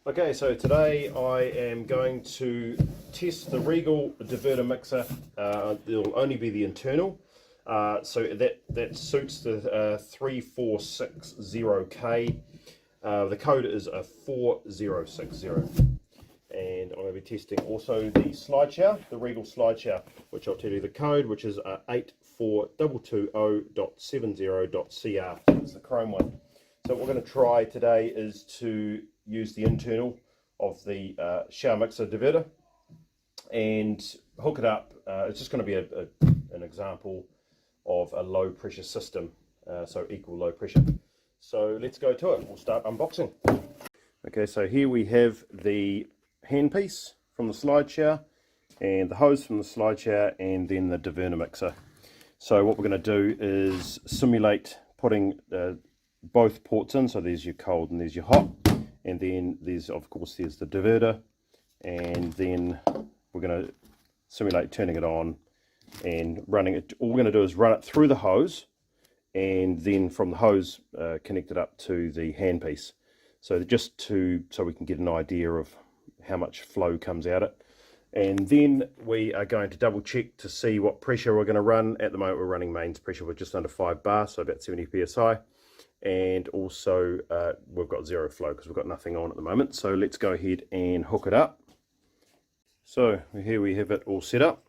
Okay, so today I am going to test the Regal diverter mixer. It'll only be the internal, so that suits the 3460K. The code is a 4060, and I'm going to be testing also the slide shower, the Regal slide shower, which I'll tell you the code, which is 84220.70.CR. It's the chrome one. So what we're going to try today is to use the internal of the shower mixer diverter and hook it up. It's just going to be an example of a low pressure system, so equal low pressure. So let's go to it. We'll start unboxing. Okay, so here we have the handpiece from the slide shower and the hose from the slide shower and then the diverter mixer. So what we're going to do is simulate putting both ports in. So there's your cold and there's your hot, and then there's the diverter, and then we're going to simulate turning it on and running it. All we're going to do is run it through the hose, and then from the hose connect it up to the handpiece, so so we can get an idea of how much flow comes out it. And then we are going to double check to see what pressure we're going to run. At the moment we're running mains pressure with just under 5 bar, so about 70 psi. And also we've got zero flow because we've got nothing on at the moment. So let's go ahead and hook it up. So here we have it all set up.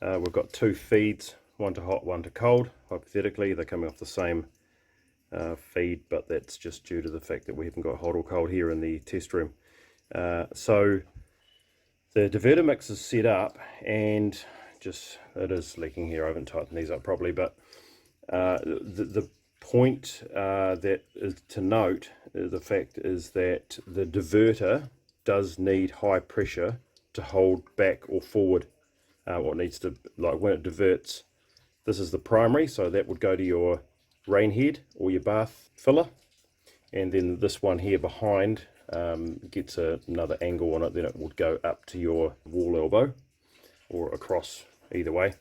We've got 2 feeds, one to hot, one to cold. Hypothetically they're coming off the same feed, but that's just due to the fact that we haven't got hot or cold here in the test room. So the diverter mix is set up, and it is leaking here. I haven't tightened these up properly, but the point that is to note, the fact is that the diverter does need high pressure to hold back or forward what needs to, like when it diverts. This is the primary, so that would go to your rain head or your bath filler, and then this one here behind gets another angle on it, then it would go up to your wall elbow or across, either way.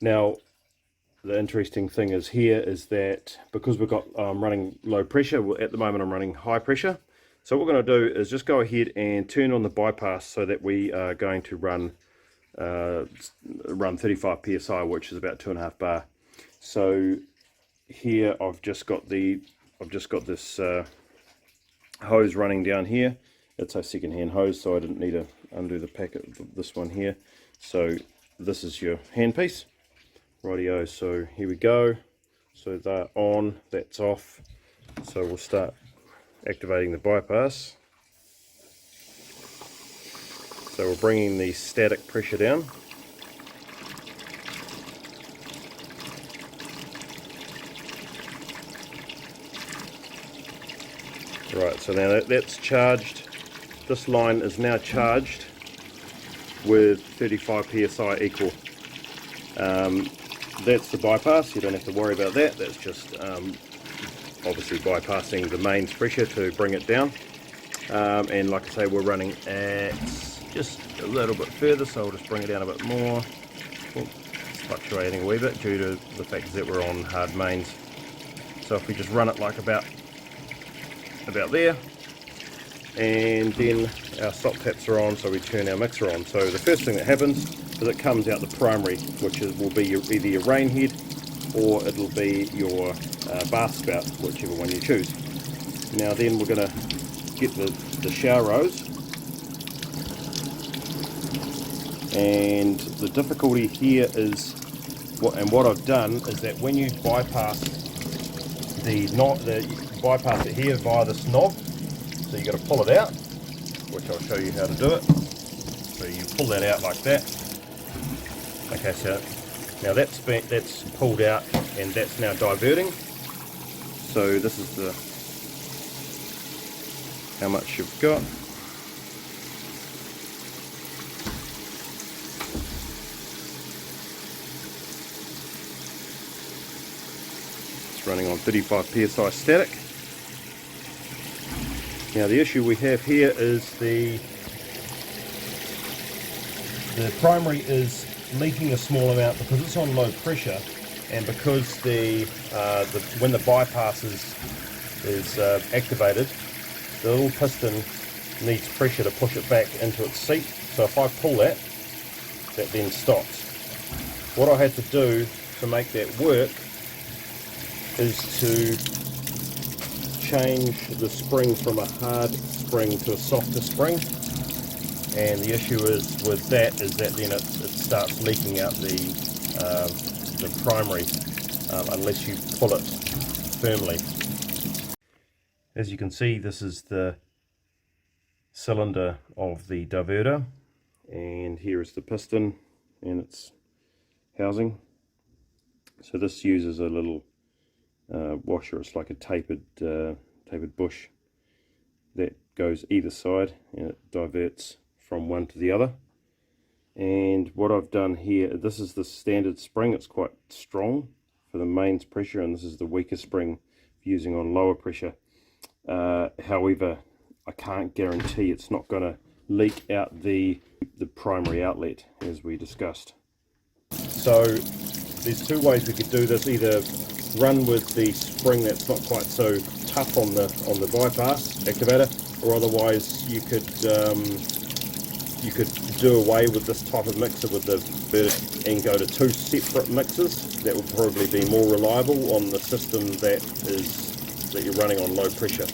Now the interesting thing is that because we've got running low pressure, at the moment I'm running high pressure. So what we're going to do is just go ahead and turn on the bypass so that we are going to run 35 psi, which is about 2.5 bar. So here I've just got this hose running down here. It's a second-hand hose, so I didn't need to undo the packet of this one here. So this is your handpiece. Rightio, so here we go. So they're on, that's off. So we'll start activating the bypass. So we're bringing the static pressure down. Right, so now that's charged. This line is now charged with 35 psi equal. That's the bypass. You don't have to worry about that. That's just obviously bypassing the mains pressure to bring it down. And like I say, we're running at just a little bit further, so I'll just bring it down a bit more. It's fluctuating a wee bit due to the fact that we're on hard mains. So if we just run it like about there, and then our stop taps are on, so we turn our mixer on. So the first thing that happens is it comes out the primary, which will be either your rain head or it'll be your bath spout, whichever one you choose. Now then we're going to get the shower hose, and the difficulty here is, what I've done is that when you bypass you bypass it here via this knob, so you've got to pull it out, which I'll show you how to do it. So you pull that out like that. Okay, so now that's pulled out and that's now diverting. So this is how much you've got. It's running on 35 psi static. Now the issue we have here is the primary is leaking a small amount because it's on low pressure, and because when the bypass is activated, the little piston needs pressure to push it back into its seat. So if I pull that, that then stops. What I had to do to make that work is to change the spring from a hard spring to a softer spring, and the issue is with that is that then it starts leaking out the primary unless you pull it firmly. As you can see, this is the cylinder of the diverter, and here is the piston and its housing. So this uses a little washer. It's like a tapered bush that goes either side, and it diverts from one to the other. And what I've done here, this is the standard spring. It's quite strong for the mains pressure, and this is the weaker spring using on lower pressure. However, I can't guarantee it's not going to leak out the primary outlet, as we discussed. So there's two ways we could do this: either run with the spring that's not quite so tough on the bypass activator, or otherwise you could do away with this type of mixer with the diverter and go to two separate mixers. That would probably be more reliable on the system that you're running on low pressure.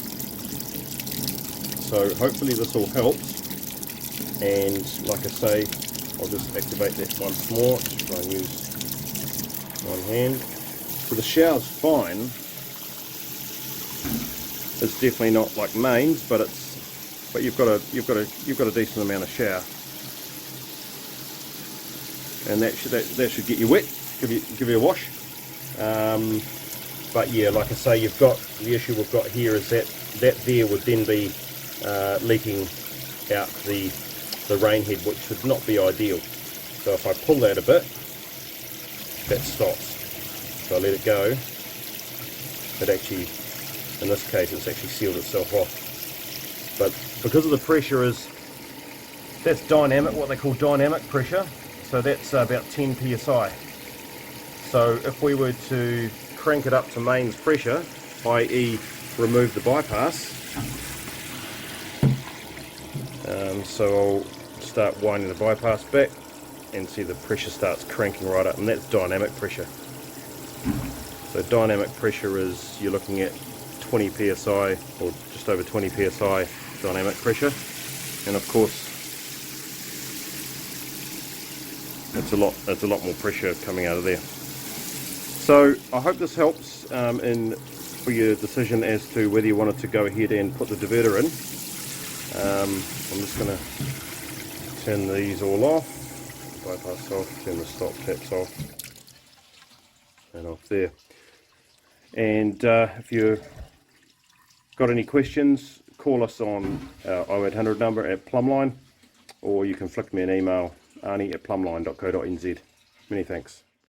So hopefully this all helps, and like I say, I'll just activate that once more. Just try and use one hand. So the shower's fine. It's definitely not like mains, but you've got a decent amount of shower, and that should get you wet, give you a wash. But yeah, like I say, you've got the issue we've got here is that there would then be leaking out the rain head, which would not be ideal. So if I pull that a bit, that stops. So I let it go. It actually, in this case, it's actually sealed itself off. But because of the pressure that's dynamic, what they call dynamic pressure. So that's about 10 psi. So if we were to crank it up to mains pressure, i.e. remove the bypass, so I'll start winding the bypass back and see the pressure starts cranking right up, and that's dynamic pressure. So dynamic pressure is, you're looking at 20 psi or just over 20 psi dynamic pressure, and of course it's a lot more pressure coming out of there. So I hope this helps for your decision as to whether you wanted to go ahead and put the diverter in. I'm just going to turn these all off, bypass off, turn the stop taps off, and off there. And if you've got any questions, call us on our 0800 number at Plumline, or you can flick me an email, arne@plumline.co.nz. Many thanks.